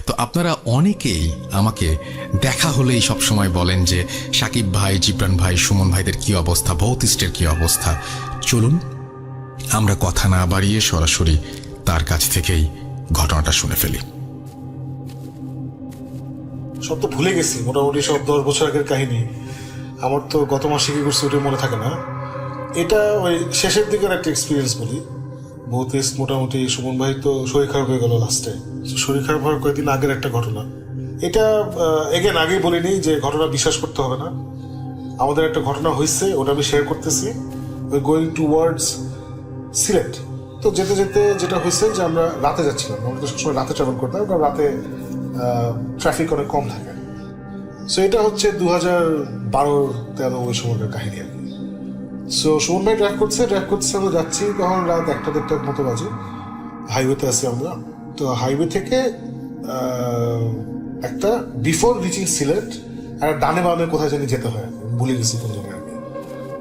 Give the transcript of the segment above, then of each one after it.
তো আপনারা অনেকেই আমাকে দেখা হলেই সবসময় বলেন যে সাকিব ভাই, জিবরান ভাই, সুমন ভাইদের কি অবস্থা, ভৌতিষ্ঠের কি অবস্থা। চলুন আমরা কথা না বাড়িয়ে সরাসরি তার কাছ থেকেই ঘটনাটা শুনে ফেলি। সব তো ভুলে গেছি, মোটামুটি সব 10 বছর আগের কাহিনী। আমার তো গত মাসে কি করছে ওটা মনে থাকে না। এটা ওই শেষের দিকের একটা এক্সপিরিয়েন্স বলি। ভৌতিস্ট মোটামুটি সুমন ভাই তো শরীর খারাপ হয়ে গেল লাস্টে। শরীর খারাপ হওয়ার কয়েকদিন আগের একটা ঘটনা এটা। এগেন আগেই বলিনি যে ঘটনা বিশ্বাস করতে হবে না। আমাদের একটা ঘটনা হয়েছে, ওটা আমি শেয়ার করতেছি। ওই গোয়িং টুয়ার্ডস সিলেট। তো যেতে যেতে যেটা হয়েছে যে আমরা রাতে যাচ্ছিলাম। আমরা তো সবসময় রাতে ট্রাভেল করতাম, কারণ রাতে ট্রাফিক অনেক কম থাকে। সো এটা হচ্ছে 2012-13 ওই সময়কার কাহিনী আর কি। সো সুমন ভাই ড্রাইভ করছে আমরা যাচ্ছি, তখন রাত 1-1:30 মতো বাজে। হাইওয়েতে আছি আমরা। তো হাইওয়ে থেকে একটা বিফোর রিচিং সিলেট একটা ডানে বামে কোথায় জানি যেতে হয়, ভুলে গেছি কোন জায়গায় আর কি।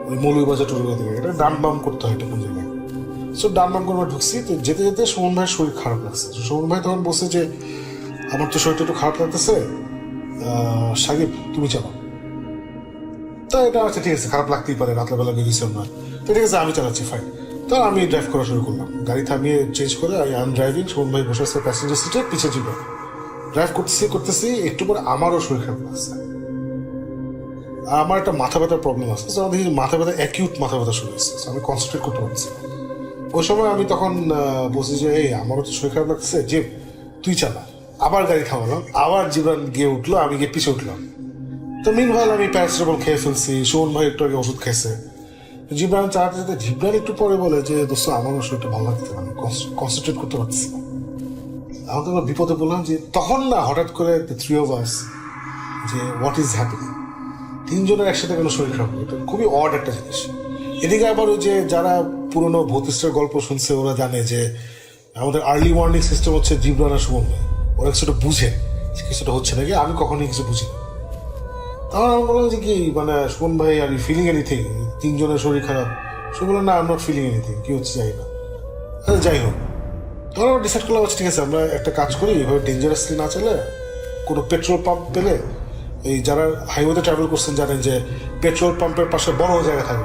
ওই মৌলভীবাজার টুলুয়া থেকে এটা ডান বাম করতে হয়, এটা কোন জায়গায়। সো ডান বাম করে ঢুকছি। তো যেতে যেতে সুমন ভাইয়ের শরীর খারাপ লাগছে। সুমন ভাই তখন বলছে যে আমার তো শরীরটা একটু খারাপ লাগতেছে, সাকিব তুমি চালাও। তো এটা আচ্ছা ঠিক আছে, খারাপ লাগতেই পারে, রাত্রেবেলা বেরিয়েছি আমরা। তো ঠিক আছে আমি চালাচ্ছি, ফাইন। তো আমি ড্রাইভ করা শুরু করলাম, গাড়ি থামিয়ে চেঞ্জ করে আই এম ড্রাইভিং। সুমন ভাই বসে আছে প্যাসেঞ্জার সিটে, পিছে জীবন ড্রাইভ করতেছি একটু পরে আমারও শরীর খারাপ লাগছে। আমার একটা মাথা ব্যথার প্রবলেম আছে, দেখি মাথা ব্যথা, অ্যাকিউট মাথা ব্যথা শুরু হয়েছে। আমি কনসেন্ট্রেট করতে পারছি। ওই সময় আমি তখন বলছি যে এই আমারও তো শরীর খারাপ লাগছে, যে তুই চালা। আবার গাড়ি থামালাম, আবার জীবন গিয়ে উঠলো, আমি গিয়ে পিছিয়ে উঠলাম। তো মিনভাইল আমি প্যারাসিটামল খেয়ে ফেলছি, সুমন ভাই একটু আগে ওষুধ খাইছে। জিবরান চালাতে যেতে জিবরান একটু পরে বলে যে দোস্ত আমারও শরীরটা ভালো লাগছে, আমি কনসেন্ট্রেট করতে পারছি না। আমি তো বিপদে বললাম যে তখন না হঠাৎ করে থ্রি অফ আস যে হোয়াট ইজ হ্যাপেনিং। তিনজনের একসাথে কোনো শরীর খারাপ, এটা খুবই অড একটা জিনিস। এদিকে আবার ওই যে যারা পুরোনো ভৌতিষ্ঠের গল্প শুনছে ওরা জানে যে আমাদের আর্লি ওয়ার্নিং সিস্টেম হচ্ছে জিবরান আর সুমন ভাই। ওরা কিছুটা বুঝে কিছুটা হচ্ছে নাকি, আমি কখনোই কিছু বুঝি না। তখন আমি বললাম যে কি মানে সুমন ভাই আর ইউ ফিলিং এনিথিং, তিনজনের শরীর খারাপ। সে বললাম না I am not feeling anything, কি হচ্ছে যাই না। যাই হোক, তখন আমরা ডিসাইড করলাম ঠিক আছে আমরা একটা কাজ করি, এভাবে ডেঞ্জারাসলি না চলে কোনো পেট্রোল পাম্প পেলে, এই যারা হাইওয়েতে ট্রাভেল করছেন জানেন যে পেট্রোল পাম্পের পাশে বড় জায়গা থাকে,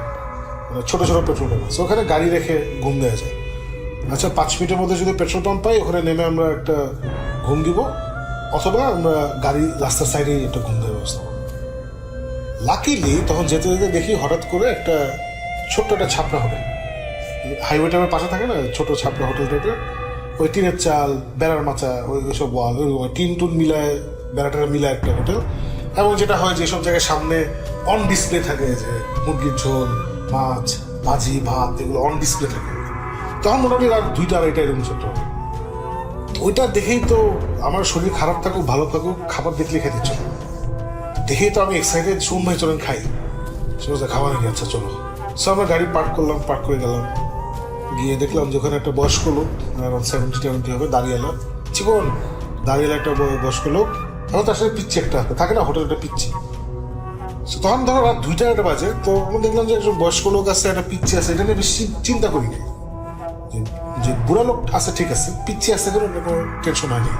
মানে ছোটো ছোটো পেট্রোল পাম্প আছে, ওখানে গাড়ি রেখে ঘুম দেওয়া যায়। আচ্ছা 5 মিনিটের মধ্যে যদি পেট্রোল পাম্প পাই ওখানে নেমে আমরা একটা ঘুম দিব, অথবা আমরা গাড়ি রাস্তার সাইডে একটা ঘুম দেওয়ার ব্যবস্থা করবো। লাকিলি তখন যেতে যেতে দেখি হঠাৎ করে একটা ছোট্ট একটা ছাপড়া হোটেল, হাইওয়েটা আমার পাশে থাকে না, ছোট ছাপড়া হোটেল টাইপের, ওই টিনের চাল, বেড়ার মাচা, ওইসব ওয়াল, ওই টিন টুন মিলায় বেড়াটা মিলায় একটা হোটেল। এবং যেটা হয় যেসব জায়গায় সামনে অন ডিসপ্লে থাকে, যে মুরগির ঝোল, মাছ, ভাজি, ভাত, এগুলো অন ডিসপ্লে থাকে। তখন মোটামুটি রাত 2-2:30 এরকম ছোট। ওইটা দেখেই তো আমার শরীর খারাপ থাকুক ভালো থাকুক, খাবার দেখলে খেতে ইচ্ছে করে। দেখেই তো আমি এক্সাইটেড, সুমন ভাই চলেন খাই। সে খাওয়া নাকি, আচ্ছা চলো। সো আমরা গাড়ি পার্ক করলাম, পার্ক করে গেলাম, গিয়ে দেখলাম যে ওখানে একটা বয়স্ক লোক, 70-70 হবে, দাঁড়িয়েলা চিকন দাঁড়িয়েলা একটা বয়স্ক লোক, এখন তার সাথে পিচ্ছি একটা থাকে না হোটেলটা পিচ্ছি। তখন ধরো রাত 2-2:30 বাজে। তো আমরা দেখলাম যে একজন বয়স্ক লোক আছে, একটা পিচ্ছি আছে, এটা নিয়ে বেশি চিন্তা করি না। যে বুড়া লোক আছে ঠিক আছে, পিচ্ছি আছে কোনো টেনশন হয়নি।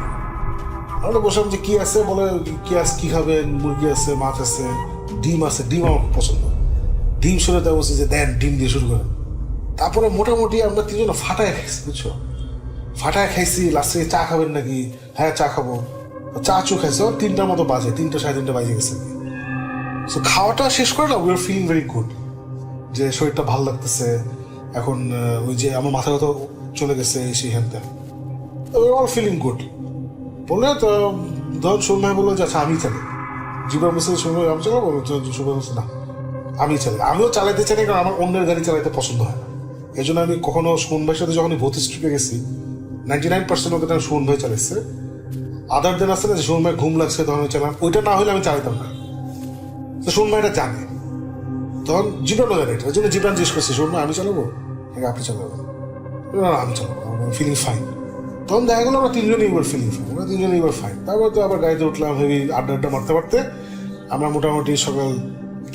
আমরা বসলাম যে কি আছে, বলে কি আছে, কি খাবেন, মুরগি আছে, মাছ আছে, ডিম আছে। ডিম আমার পছন্দ, ডিম শুনে তাই বলছি যে দেন, ডিম দিয়ে শুরু করেন। তারপরে মোটামুটি আমরা তিনজন ফাটায় খাইছি, বুঝছো, ফাটায় খাইছি। লাস্টে চা খাবেন নাকি, হ্যাঁ চা খাবো। চা চু খাইছে 3টার মতো বাজে, 3-3:30 বাজে গেছে। সো খাওয়াটা শেষ করে না, we are feeling very good, যে শরীরটা ভালো লাগতেছে। এখন ওই যে আমার মাথা ব্যথা চলে গেছে সেই হ্যানটা, we are all feeling good. বলে তো ধর সুমন ভাই বললো যে আচ্ছা আমি চালাই। জীবন বসে সুমন ভাই আমি চালাবো, সুমন বলছে না আমি চালাই। আমিও চালাইতে চাই না, কারণ আমার অন্যের গাড়ি চালাইতে পছন্দ হয় না। এই জন্য আমি কখনো সুমন ভাইয়ের সাথে যখন ভৌতিক ট্রিপে গেছি 99% ওকে সুমন ভাই চালাইছে। আদার দেন আসছে না যে সুমন ভাই ঘুম লাগছে তখন আমি চালাম, ওইটা না হলে আমি চালাইতাম না। তো সুমন ভাই এটা জানে, তখন জীবনও জানে এটা। ওই জন্য জীবন জিজ্ঞেস করছে সুমন ভাই আমি চালাবো নাকি আপনি চালাবো, আমি চালাবো, ফিলিং ফাইন। তখন দেখা গেলো আমরা তিনজনই এবার ফিলিং ফাইন, আমরা তিনজনই এবার ফাইন। তারপর তো আবার গাড়িতে উঠলাম, হেভি আড্ডা মারতে মারতে আমরা মোটামুটি সকাল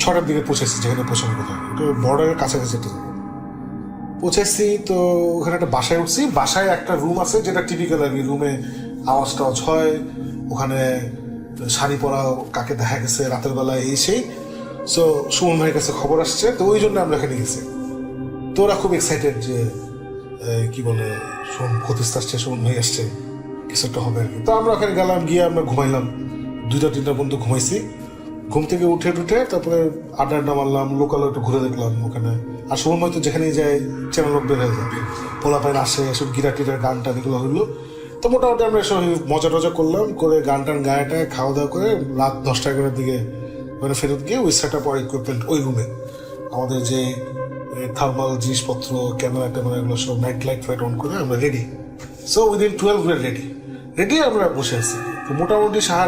6টার দিকে পৌঁছেছি, যেখানে পৌঁছানোর কথা। ওটা বর্ডারের কাছাকাছি একটা জায়গা পৌঁছেছি। তো ওখানে একটা বাসায় উঠছি, বাসায় একটা রুম আছে যেটা টিপিক্যাল আর কি, রুমে আওয়াজ টাওয়াজ হয়, ওখানে শাড়ি পরা কাকে দেখা গেছে রাতের বেলায় এই সেই। সো সুমন ভাইয়ের কাছে খবর আসছে, তো ওই জন্য আমরা এখানে গেছি। তো ওরা খুব এক্সাইটেড যে কি বলে খতিস্তা আসছে, সুমন ভাই আসছে, কিছু একটা হবে আর কি। তো আমরা ওখানে গেলাম, গিয়ে আমরা ঘুমাইলাম, 2টা-3টা পর্যন্ত ঘুমাইছি। ঘুম থেকে উঠে তারপরে আড্ডা মারলাম, লোকাল একটু ঘুরে দেখলাম ওখানে। আর সুমন ভাই তো যেখানেই যায় চ্যানেল লোক বের হয়ে যাবে, পোলা পাইন আসে, এসব গিরা টিরার গান টান এগুলো হইলো। তো মোটামুটি আমরা এসব মজা টজা করলাম, করে গান টান গায়েটায় খাওয়া দাওয়া করে রাত 10টা-11টার দিকে মানে ফেরত গিয়ে ওই সেট আপ আর ইকুইপমেন্ট ওই রুমে আমাদের যে থার্মাল জিনিসপত্র, ক্যামেরা ট্যামেরা এগুলো সব নাইট লাইট ফাইট অন করে আমরা ready. So within 12 we ready আমরা বসে আছি। তো মোটামুটি সারা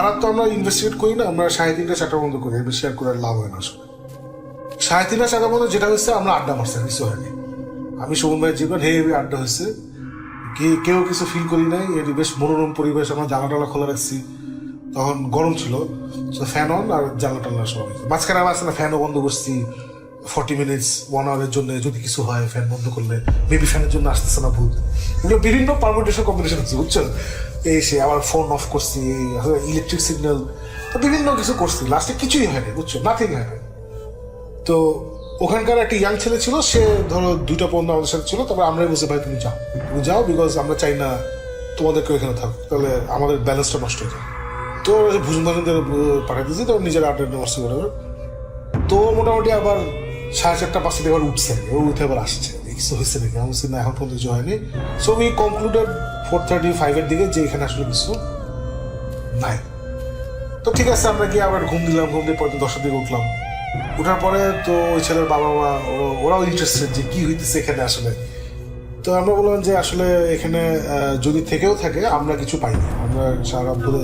রাত তো আমরা ইনভেস্টিগেট করি না, আমরা 3:30-4টা বন্ধ করি, বেশি আর করে লাভ হয় না আসলে। 3:30-4টা বন্ধ যেটা হচ্ছে আমরা আড্ডা মারছি, কিছু হয়নি। আমি সুমন ভাইয়ের জীবন হেভি আড্ডা হয়েছে, কেউ কিছু ফিল করি নাই। এর বেশ মনোরম পরিবেশ, আমরা জানালা খোলা রাখছি, তখন গরম ছিল, ফ্যান অন আর জানলা সব। মাঝখানে আমার আছে না, ফ্যানও বন্ধ করছি 40 minutes 1 hour জন্য, যদি কিছু হয় ফ্যান বন্ধ করলে মেবি ফ্যানের জন্য আসতেছে না ভূত, এগুলো বিভিন্ন পারমিটেশন কম্বিনেশন হচ্ছে বুঝছেন। এই সে আবার ফোন অফ করছি, ইলেকট্রিক সিগন্যাল, তো বিভিন্ন কিছু করছি, লাস্টে কিছুই হয়নি বুঝছো, নাথিং হয়নি। তো ওখানকার একটা ইয়াং ছেলে ছিল, সে ধরো 2টা পর্যন্ত আমাদের সাথে ছিল। তারপর আমরাই বলছি ভাই তুমি যাও, বিকজ আমরা চাই না তোমাদেরকে ওইখানে থাকো, তাহলে আমাদের ব্যালেন্সটা নষ্ট হয়ে যায়। তো ভুজন পাঠিয়ে দিয়েছি, তো নিজের আড্ডা নষ্ট করে। তো মোটামুটি আবার 4:30-5 আবার উঠছে, ও উঠে আবার আসছে, কিছু হয়েছে নাকি, আমি বলছি না এখন পর্যন্ত কিছু হয়নি। সো উই কনক্লুডেড 4:35 দিকে যে এখানে আসলে কিছু নাই। তো ঠিক আছে, আমরা গিয়ে আবার ঘুম দিলাম, ঘুম দিয়ে পরে 10টার দিকে উঠলাম। উঠার পরে তো ওই ছেলের বাবা মা ওরাও ইন্টারেস্টেড যে কি হইতেছে এখানে আসলে। তো আমরা বললাম যে আসলে এখানে যদি থেকেও থাকে আমরা কিছু পাইনি, আমরা সারা রাত ধরে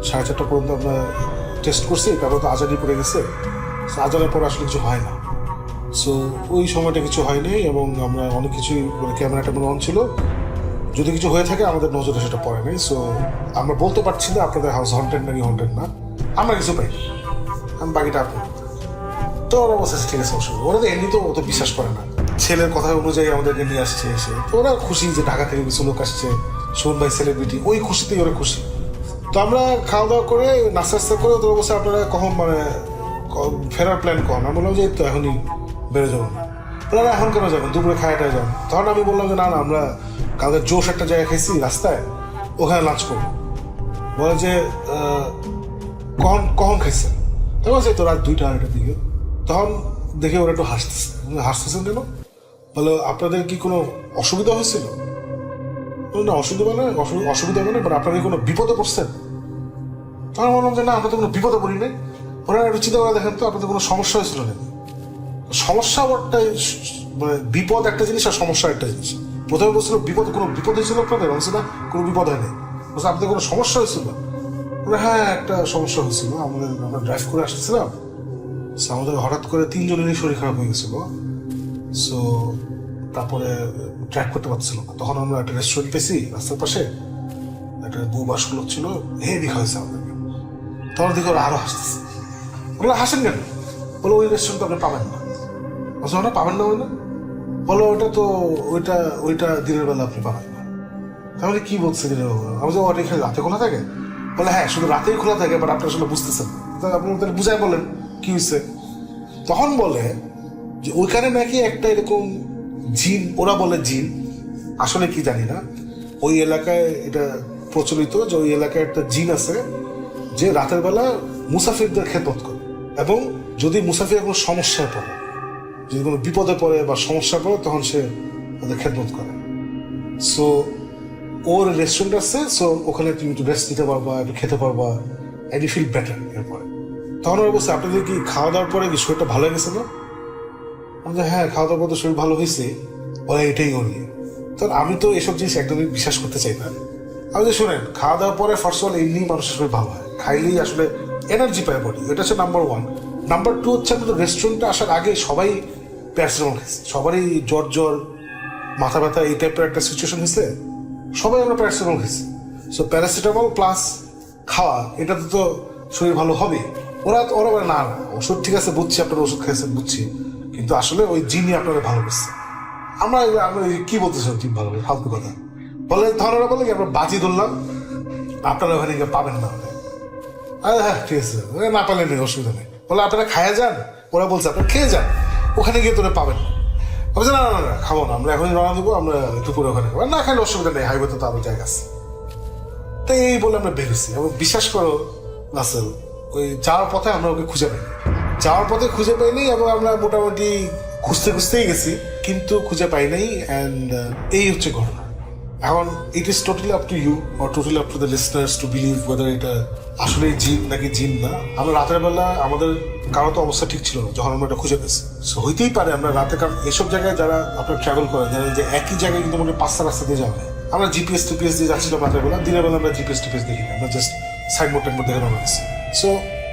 4:30 পর্যন্ত আমরা টেস্ট করছি, তারপর তো আজানি পড়ে গেছে, আজানের পরে আসলে কিছু হয় না। সো ওই সময়টা কিছু হয়নি, এবং আমরা অনেক কিছুই ক্যামেরা ট্যামেরা অন ছিল, যদি কিছু হয়ে থাকে আমাদের নজরে সেটা পড়ে নাই। সো আমরা বলতে পারছি না আপনাদের হাউস হন্টেড নাকি হন্টেড না, আমরা কিছু পাই, আমি বাকিটা আপনি। তো ওরা বলছে ঠিক আছে, অসুবিধা, ওরা তো এমনি তো অত বিশ্বাস করে না, ছেলের কথা অনুযায়ী আমাদেরকে নিয়ে আসছে এসে। তো ওরা খুশি যে ঢাকা থেকে কিছু লোক আসছে, সুমন ভাই সেলিব্রিটি, ওই খুশিতেই ওরা খুশি। তো আমরা খাওয়া দাওয়া করে নাস্তা করে তো বলছে আপনারা কখন মানে ফেরার প্ল্যান করেন। আমি বললাম যে তো এখনই বেরো যাবো না। ওরা এখন কেন যাবেন, দুপুরে খাওয়াটাই যান। তখন আমি বললাম যে না আমরা কালকে জোশ একটা জায়গায় খাইছি রাস্তায়, ওখানে লাঞ্চ করবো। বলে যে কখন খাইছেন? তো বলছে তো রাত 2টা-2:30 দিকে। তখন দেখে ওরা একটু হাসতেছেন কেন? বলে আপনাদের কি কোনো অসুবিধা হয়েছিল? না অসুবিধা মানে আপনাদের কোনো বিপদে পড়ছেন? তখন বললাম যে না আমরা তো কোনো বিপদে পড়ি নাই। ওরা একটু চিন্তা করে দেখেন তো আপনাদের কোনো সমস্যা হয়েছিল নাকি? সমস্যা মানে বিপদ একটা জিনিস আর সমস্যা একটা জিনিস। প্রথমে বলছিল কোনো বিপদ হয়েছিল আপনাদের, বলছে না কোনো বিপদ হয়নি। বলছে আপনাদের কোনো সমস্যা হয়েছিল? হ্যাঁ একটা সমস্যা হয়েছিল, আমরা ড্রাইভ করে আসতেছিলাম, আমাদের হঠাৎ করে 3জনেরই শরীর খারাপ হয়ে গেছিল। সো তারপরে ট্র্যাক করতে পারছিল না। তখন আমরা একটা রেস্টুরেন্ট পেয়েছি রাস্তার পাশে, একটা বউ বাসগুলো ছিল, হেভি খাওয়াইছে আমাদেরকে। তখন দেখে ওরা আরো হাসতেছে। বলে হাসেন কেন? বলে ওই রেস্টুরেন্ট আপনি পাবেন না। ওটা পাবেন না ওই না? বলো ওইটা দিনের বেলা আপনি পাবেন না। তাহলে কি বলছে দিনের বেলা? আমি যে ওটা এখানে রাতে খোলা থাকে? বলে হ্যাঁ শুধু রাতেই খোলা থাকে, বাট আপনি আসলে বুঝতেছেন না। আপনি তাহলে বুঝাই বলেন কি হয়েছে। তখন বলে যে ওইখানে নাকি একটা এরকম জিন, ওরা বলে জিন, আসলে কি জানি না, ওই এলাকায় এটা প্রচলিত যে ওই এলাকায় একটা জিন আছে যে রাতের বেলা মুসাফিরদের খেদমত করে, এবং যদি মুসাফির কোনো সমস্যায় পড়ে, যদি কোনো বিপদে পড়ে বা সমস্যা পড়ে, তখন সে ওদের খেদমত করে। সো ওর রেস্টুরেন্ট আছে, সো ওখানে তুমি একটু রেস্ট নিতে পারবা, একটু খেতে পারবা, অ্যান্ড ইউ ফিল বেটার এরপরে। তখন ওরা বলছে আপনাদের কি খাওয়া দাওয়ার পরে কি শরীরটা ভালো হয়ে গেছে না? বলছে হ্যাঁ খাওয়া দাওয়ার পর তো শরীর ভালো হয়েছে। বলে এটাই ওর নিয়ে। তখন আমি তো এসব জিনিস একদমই বিশ্বাস করতে চাই না। আমি যে শোনেন, খাওয়া দাওয়ার পরে ফার্স্ট অল এমনি মানুষের শরীর ভালো হয়, খাইলেই আসলে এনার্জি পায় বডি, এটা হচ্ছে নাম্বার 1। নাম্বার 2 হচ্ছে আমাদের রেস্টুরেন্টে আসার আগে সবাই প্যারাসিটামল খাইছে, সবারই জ্বর মাথা ব্যথা এই টাইপের একটা সিচুয়েশন হয়েছে, সবাই আমরা প্যারাসিটামল খাইছি। সো প্যারাসিটামল প্লাস খাওয়া, এটাতে তো শরীর ভালো হবে। ওরা বলে না ওষুধ ঠিক আছে বুঝছি, আপনারা ওষুধ খাইছেন বুঝছি, কিন্তু আসলে ওই জিনই আপনারা ভালো করছে। আমরা কি বলতেছি ঠিক ভালো, ফালতু কথা। বলে তখন ওরা বলে কি আমরা বাজি ধরলাম, আপনারা ওখানে গিয়ে পাবেন না। আরে হ্যাঁ ঠিক আছে, না পারলে নেই, অসুবিধা নেই। বলে আপনারা খায়া যান, ওরা বলছে আপনারা খেয়ে যান, ওখানে গিয়ে তোরা পাবেন না। বলছে না না না খাবো না, আমরা এখনই রওনা দেবো, আমরা দুপুরে ওখানে খাবো। না খাইলে অসুবিধা নেই, হাইওয়ে তো আরো জায়গা আছে। তো এই বলে আমরা বেরোছি, এবং বিশ্বাস করো রাসেল, ওই যাওয়ার পথে আমরা ওকে খুঁজে পাইনি, যাওয়ার পথে খুঁজে পাইনি, এবং আমরা মোটামুটি খুঁজতে খুঁজতেই গেছি, কিন্তু খুঁজে পাই নাই। অ্যান্ড এই হচ্ছে ঘটনা। এখন it is totally up to you or totally up to the listeners to believe whether এটা আসলে জিন নাকি জিন না। আমরা রাতের বেলা আমাদের কারো তো অবস্থা ঠিক ছিল না যখন আমরা এটা খুঁজে পেয়েছি। সো হইতেই পারে আমরা রাতে, কারণ এসব জায়গায় যারা আপনার ট্রাভেল করেন জানেন যে একই জায়গায় কিন্তু আমাকে 5টা রাস্তা দিয়ে যাওয়া হয়। আমরা জিপিএস টিপিএস দিয়ে যাচ্ছিলাম রাতের বেলা, দিনের বেলা আমরা জিপিএস টিপিএস দেখি না, আমরা জাস্ট সাইনবোর্ড টাইনবোর্ড দেখে রওনা দিচ্ছি। সো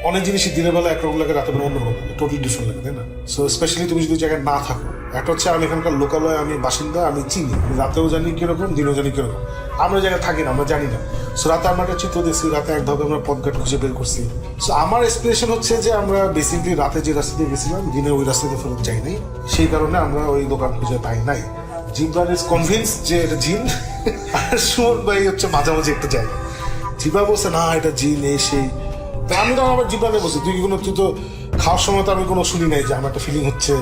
অনেক জিনিসই দিনের বেলা একরকম লাগে, রাতের বেলা অন্যরকম লাগে, টোটালি ডিফারেন্ট লাগে, তাই না? সো স্পেশালি তুমি যদি জায়গায় না থাকো, একটা হচ্ছে আমি এখানকার লোকালয়, আমি বাসিন্দা, আমি চিনি, আমি রাতেও জানি কিরকম, দিনেও জানি কিরকম। আমরা জায়গায় থাকি না, আমরা জানি না। সো রাতে আমরা একটা চিত্র দেখছি, রাতে একভাবে আমরা পথঘাট খুঁজে বের করছি। সো আমার এক্সপ্রেশন হচ্ছে যে আমরা বেসিকলি রাতে যে রাস্তা দিয়ে গেছিলাম, দিনে ওই রাস্তা দিয়ে ফেরত যাই নাই, সেই কারণে আমরা ওই দোকান খুঁজে পাই নাই। জিব্রান ইজ কনভিন্স যে এটা জিন, আর সুমন ভাই হচ্ছে মাঝামাঝি একটা জায়গা। জিবা বলছে না এটা জিন, এই সেই। তা আমি তো আমার জিব্রানে বলছি, তুই তো খাওয়ার সময় তো আমি কোনো শুনি নাই যে আমার একটা ফিলিং হচ্ছে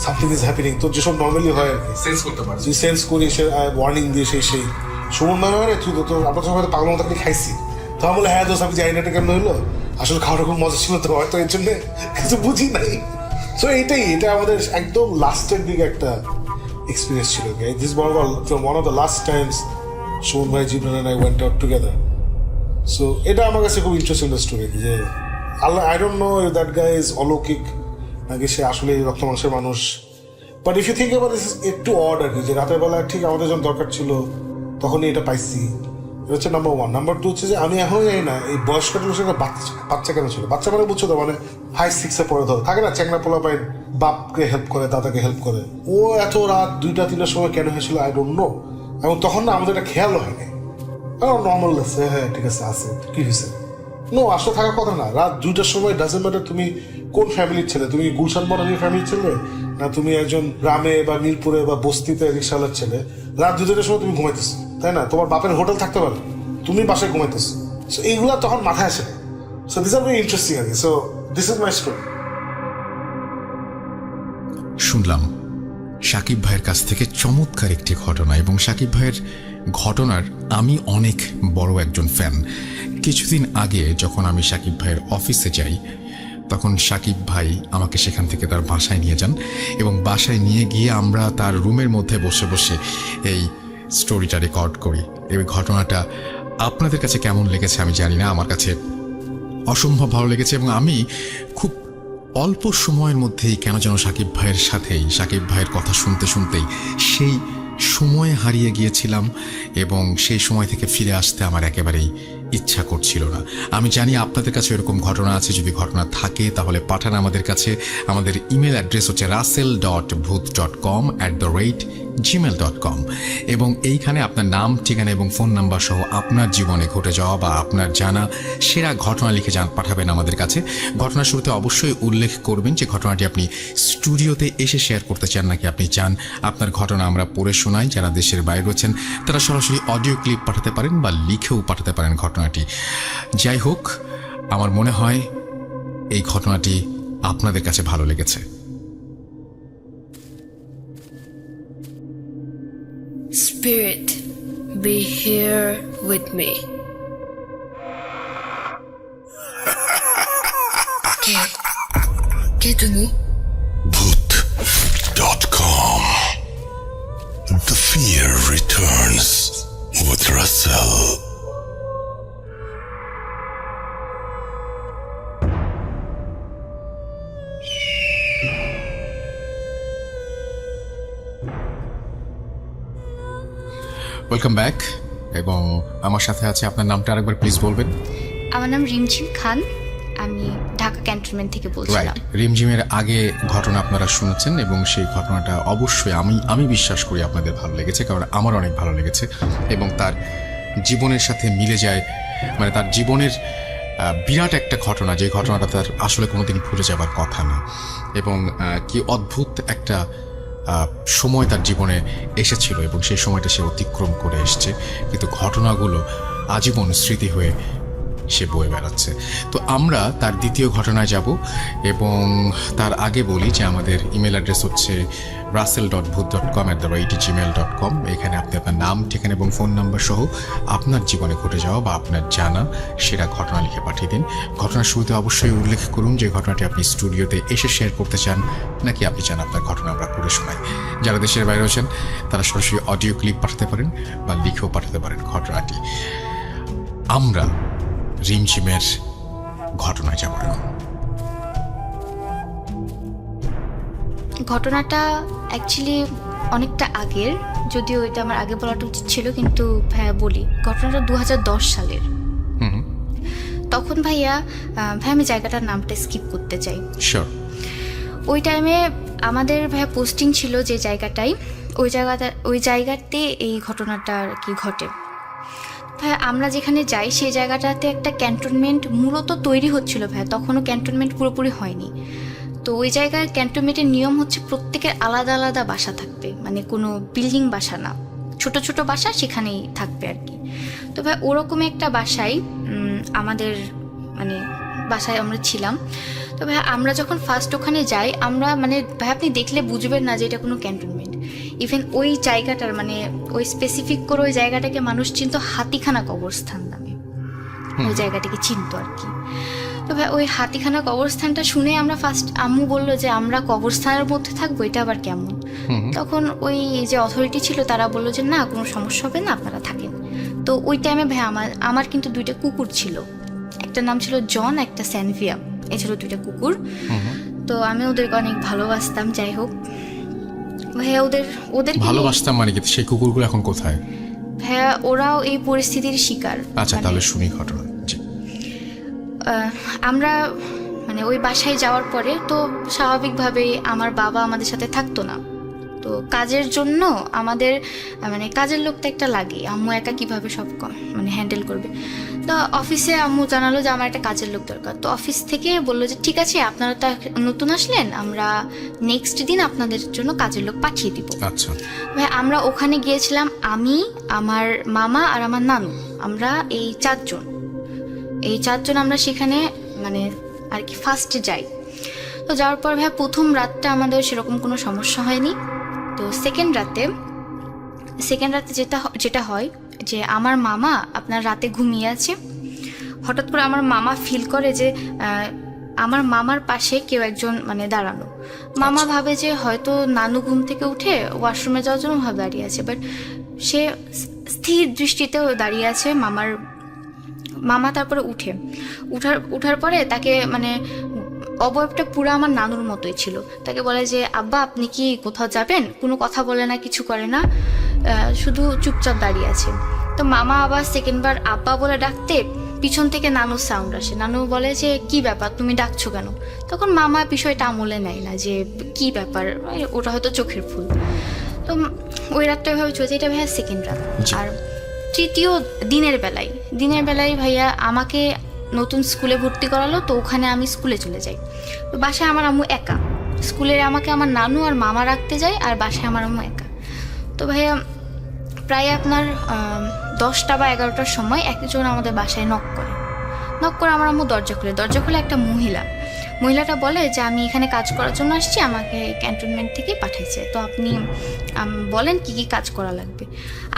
সামথিং ইজ হ্যাপেনিং। তো যেসব নর্মালি হয় আর কি, সেন্স করতে পারছি, তুই সেন্স করি, সে ওয়ার্নিং দিয়ে সেই সুমন মানে হয় তুই তো আমরা তো হয়তো পাগল মতো খাইছি। তো আমি বলে হ্যাঁ দোষ, আমি জানি না এটা কেমন হইলো, আসলে খাওয়াটা খুব মজা ছিল, তো হয়তো এর জন্য কিছু বুঝি নাই। সো এটা আমাদের একদম লাস্টের দিকে একটা এক্সপিরিয়েন্স ছিল। This one of the last times Suman ভাই, Jibran and I went out together. So এটা আমার কাছে খুব ইন্টারেস্টিং স্টোরি, যে Allah, I don't know if that guy is অলৌকিক নাকি সে আসলে রক্ত মাংসের মানুষ। But if you think about this, একটু অড আর কি, যে রাতের বেলা ঠিক আমাদের যখন দরকার ছিল তখনই এটা পাইছি। এটা হচ্ছে নাম্বার 1। নাম্বার 2 হচ্ছে যে আমি এখনই জানি না এই বয়স্কটার সঙ্গে বাচ্চা কেন ছিল। বাচ্চা মানে বুঝছো তো, মানে 5-6 পরে ধরো থাকে না, চ্যাংরা পোলা পাই, বাপকে হেল্প করে, দাদাকে হেল্প করে। ও এত রাত 2টা-3টার সময় কেন হয়েছিল আই ডোন্ট নো। এবং তখন না আমাদের এটা খেয়াল হয়নি, নর্মাল লাগছে, হ্যাঁ ঠিক আছে আছে, কি হয়েছে। নো, আসলে থাকার কথা না। রাত 2টার সময় ডাজেন্ট ম্যাটার তুমি কোন ফ্যামিলির ছেলে, তুমি গুলশান বনানীর ফ্যামিলির ছেলে, না তুমি একজন গ্রামে বা মিরপুরে বা বস্তিতে রিক্সাওয়ালার ছেলে। রাত 2টার সময় তুমি ঘুমাইতেছো, তাই না? তোমার বাপের হোটেল থাকতে পারে, তুমি বাসায় ঘুমাইতেছো। সো এইগুলা তখন মাথায় আসে না। So this are very interesting আর কি। So this is my story. শুনলাম শাকিব ভাইয়ের কাছ থেকে চমৎকার একটি ঘটনা, এবং শাকিব ভাইয়ের ঘটনার আমি অনেক বড় একজন ফ্যান। কিছুদিন আগে যখন আমি শাকিব ভাইয়ের অফিসে যাই, তখন শাকিব ভাই আমাকে সেখান থেকে তার বাসায় নিয়ে যান, এবং বাসায় নিয়ে গিয়ে আমরা তার রুমের মধ্যে বসে বসে এই স্টোরিটা রেকর্ড করি। এই ঘটনাটা আপনাদের কাছে কেমন লেগেছে আমি জানি না, আমার কাছে অসম্ভব ভালো লেগেছে। এবং আমি খুব অল্প সময়ের মধ্যেই কেন যেন শাকিব ভাইয়ের সাথেই, শাকিব ভাইয়ের কথা শুনতে শুনতেই সেই সময় হারিয়ে গিয়েছিলাম, এবং সেই সময় থেকে ফিরে আসতে আমার একেবারেই ইচ্ছা করছিল না। আমি জানি আপনাদের কাছে এরকম ঘটনা আছে, যদি ঘটনা থাকে তাহলে পাঠান আমাদের কাছে। আমাদের ইমেল অ্যাড্রেস হচ্ছে russell.booth.com@gmail.com, এবং এইখানে আপনার নাম, ঠিকানা এবং ফোন নাম্বার সহ আপনার জীবনে ঘটে যাওয়া বা আপনার জানা সেরা ঘটনা লিখে পাঠাবেন আমাদের কাছে। ঘটনার শুরুতে অবশ্যই উল্লেখ করবেন যে ঘটনাটি আপনি স্টুডিওতে এসে শেয়ার করতে চান, নাকি আপনি চান আপনার ঘটনা আমরা পড়ে শোনাই। যারা দেশের বাইরে রয়েছেন তারা সরাসরি অডিও ক্লিপ পাঠাতে পারেন বা লিখেও পাঠাতে পারেন ঘটনাটি। যাই হোক, আমার মনে হয় এই ঘটনাটি আপনাদের কাছে ভালো লেগেছে। Spirit, be here with me. কে তুমি? Booth.com. The fear returns with Russell. Welcome back. এবং আমার সাথে আছে, আপনার নামটা আরেকবার প্লিজ বলবেন। আমার নাম রিমঝিম খান, আমি ঢাকা ক্যান্টনমেন্ট থেকে বলছিলাম। রাইট, রিমঝিমের আগে ঘটনা আপনারা শুনেছেন, এবং সেই ঘটনাটা অবশ্যই আমি বিশ্বাস করি আপনাদের ভালো লেগেছে, কারণ আমার অনেক ভালো লেগেছে। এবং তার জীবনের সাথে মিলে যায়, মানে তার জীবনের বিরাট একটা ঘটনা, যে ঘটনাটা তার আসলে কোনোদিনই ভুলে যাবার কথা না। এবং কি অদ্ভুত একটা সময় তার জীবনে এসেছিল এবং সেই সময়টা সে অতিক্রম করে এসছে, কিন্তু ঘটনাগুলো আজীবন স্মৃতি হয়ে সে বয়ে বেড়াচ্ছে। তো আমরা তার দ্বিতীয় ঘটনায় যাব, এবং তার আগে বলি যে আমাদের ইমেল অ্যাড্রেস হচ্ছে russell.bhuth.com@gmail.com। এখানে আপনি আপনার নাম, ঠিকানা এবং ফোন নাম্বার সহ আপনার জীবনে ঘটে যাওয়া বা আপনার জানা সেরা ঘটনা লিখে পাঠিয়ে দিন। ঘটনার শুরুতে অবশ্যই উল্লেখ করুন যে ঘটনাটি আপনি স্টুডিওতে এসে শেয়ার করতে চান, নাকি আপনি চান আপনার ঘটনা আমরা পড়ে শোনাই। যারা দেশের বাইরে আছেন তারা সরাসরি অডিও ক্লিপ পাঠাতে পারেন বা লিখেও পাঠাতে পারেন ঘটনাটি। আমরা রিমঝিমের ঘটনায় যাব এখন। ঘটনাটা অ্যাকচুয়ালি অনেকটা আগের, যদিও এটা আমার আগে বলাটা উচিত ছিল, কিন্তু ভাইয়া বলি। ঘটনাটা 2010 সালের। তখন ভাইয়া আমি জায়গাটার নামটা স্কিপ করতে চাই। শিওর। ওই টাইমে আমাদের ভাইয়া পোস্টিং ছিল যে জায়গাটায়, ওই জায়গাতে এই ঘটনাটা আর কি ঘটে। ভাইয়া আমরা যেখানে যাই সেই জায়গাটাতে একটা ক্যান্টনমেন্ট মূলত তৈরি হচ্ছিল ভাইয়া, তখনও ক্যান্টনমেন্ট পুরোপুরি হয়নি। তো ওই জায়গার ক্যান্টনমেন্টের নিয়ম হচ্ছে প্রত্যেকের আলাদা আলাদা বাসা থাকবে, মানে কোনো বিল্ডিং বাসা না, ছোট ছোট বাসা সেখানেই থাকবে আর কি। তো ভাই ওরকম একটা বাসায় আমাদের মানে বাসায় আমরা ছিলাম। তো ভাই আমরা যখন ফার্স্ট ওখানে যাই, আমরা মানে ভাই আপনি দেখলে বুঝবেন না যে এটা কোনো ক্যান্টনমেন্ট। ইভেন ওই জায়গাটার মানে ওই স্পেসিফিক করে ওই জায়গাটাকে মানুষ চিনত হাতিখানা কবরস্থান নামে, ওই জায়গাটাকে চিনত আর কি। তো ভাই ওই হাতিখানা কবরস্থানটা শুনে আমরা ফার্স্ট, আম্মু বললো যে আমরা কবরস্থানের মধ্যে থাকবো, এটা আবার কেমন। তখন ওই যে অথরিটি ছিল তারা বললো যে না, কোনো সমস্যা হবে না, আপনারা থাকেন। তো ওই টাইমে ভাই আমার কিন্তু 2টা কুকুর ছিল, একটা নাম ছিল জন, একটা স্যানভিয়া, এই ছিল 2টা কুকুর। তো আমি ওদেরকে অনেক ভালোবাসতাম। যাই হোক ভাইয়া ওদের ভালোবাসতাম মানে কি, সেই কুকুরগুলো এখন কোথায়? ভাইয়া ওরাও এই পরিস্থিতির শিকার। আচ্ছা, তাহলে শুনি ঘটনা। আমরা মানে ওই বাসায় যাওয়ার পরে তো স্বাভাবিকভাবেই আমার বাবা আমাদের সাথে থাকতো না। তো কাজের জন্য আমাদের মানে কাজের লোক তো একটা লাগে, আম্মু একা কিভাবে সব মানে হ্যান্ডেল করবে। তো অফিসে আম্মু জানালো যে আমার একটা কাজের লোক দরকার। তো অফিস থেকে বললো যে ঠিক আছে, আপনারা তো নতুন আসলেন, আমরা নেক্সট দিন আপনাদের জন্য কাজের লোক পাঠিয়ে দিব। আচ্ছা ভাই আমরা ওখানে গিয়েছিলাম, আমি, আমার মামা আর আমার নানু, আমরা এই 4 জন আমরা সেখানে মানে আর কি ফার্স্টে যাই। তো যাওয়ার পর ভাই প্রথম রাতটা আমাদের সেরকম কোনো সমস্যা হয়নি। তো সেকেন্ড রাতে যেটা হয় যে আমার মামা আপনার রাতে ঘুমিয়ে আছে, হঠাৎ করে আমার মামা ফিল করে যে আমার মামার পাশে কেউ একজন মানে দাঁড়ানো। মামা ভাবে যে হয়তো নানু ঘুম থেকে উঠে ওয়াশরুমে যাওয়ার জন্য ভাবে দাঁড়িয়ে আছে, বাট সে স্থির দৃষ্টিতেও দাঁড়িয়ে আছে। মামা তারপরে উঠার পরে তাকে মানে অবয়বটা পুরো আমার নানুর মতোই ছিল। তাকে বলে যে আব্বা আপনি কি কোথাও যাবেন? কোনো কথা বলে না, কিছু করে না, শুধু চুপচাপ দাঁড়িয়ে আছে। তো মামা আবার সেকেন্ডবার আব্বা বলে ডাকতে পিছন থেকে নানুর সাউন্ড আসে। নানু বলে যে কি ব্যাপার, তুমি ডাকছো কেন? তখন মামা বিষয়টা আমলে নেয় না যে কি ব্যাপার, ওটা হয়তো চোখের ভুল। তো ওই রাতটা এভাবে চলছে। এটা ভাইয়া সেকেন্ড রাত। আর তৃতীয় দিনের বেলায় ভাইয়া আমাকে নতুন স্কুলে ভর্তি করালো। তো ওখানে আমি স্কুলে চলে যাই। তো বাসায় আমার আম্মু একা, স্কুলে আমাকে আমার নানু আর মামা রাখতে যায়, আর বাসায় আমার আম্মু একা। তো ভাইয়া প্রায় আপনার 10টা বা 11টার সময় একজন আমাদের বাসায় নক করে আমার আম্মু দরজা খুলে একটা মহিলাটা বলে যে আমি এখানে কাজ করার জন্য আসছি, আমাকে ক্যান্টনমেন্ট থেকে পাঠিয়েছে, তো আপনি বলেন কি কি কাজ করা লাগবে।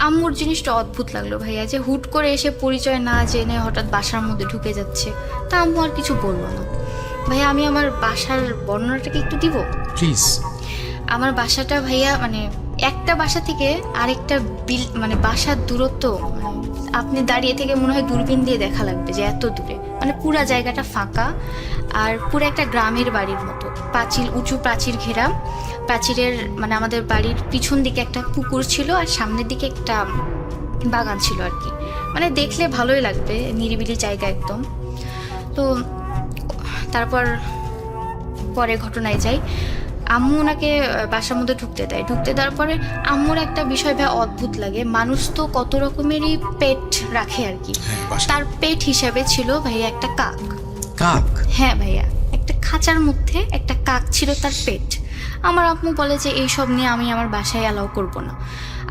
আম্মুর জিনিসটা অদ্ভুত লাগলো ভাইয়া, যে হুট করে এসে পরিচয় না জেনে হঠাৎ বাসার মধ্যে ঢুকে যাচ্ছে। তা আম্মু আর কিছু বললো না। ভাইয়া আমি আমার বাসার বর্ণনাটাকে একটু দিব প্লিজ। আমার বাসাটা ভাইয়া মানে একটা বাসা থেকে আরেকটা মানে বাসার দূরত্ব, আপনি দাঁড়িয়ে থেকে মনে হয় দূরবীন দিয়ে দেখা লাগবে যে এত দূরে। মানে পুরা জায়গাটা ফাঁকা, আর পুরো একটা গ্রামের বাড়ির মতো, উঁচু প্রাচীর ঘেরা। প্রাচীরের মানে আমাদের বাড়ির পিছন দিকে একটা পুকুর ছিল, আর সামনের দিকে একটা বাগান ছিল আর কি। মানে দেখলে ভালোই লাগবে, নিরিবিলি জায়গা একদম। তো তারপর পরে ঘটনায় যাই, আম্মু ওনাকে বাসার মধ্যে ঢুকতে দেওয়ার পরে আম্মুর একটা বিষয় ভাই অদ্ভুত লাগে। মানুষ তো কত রকমেরই পেট রাখে আর কি, তার পেট হিসাবে ছিল ভাইয়া একটা কাক। হ্যাঁ ভাইয়া, একটা খাঁচার মধ্যে একটা কাক ছিল তার পেট। আমার আম্মু বলে যে এইসব নিয়ে আমি আমার বাসায় অ্যালাউ করব না।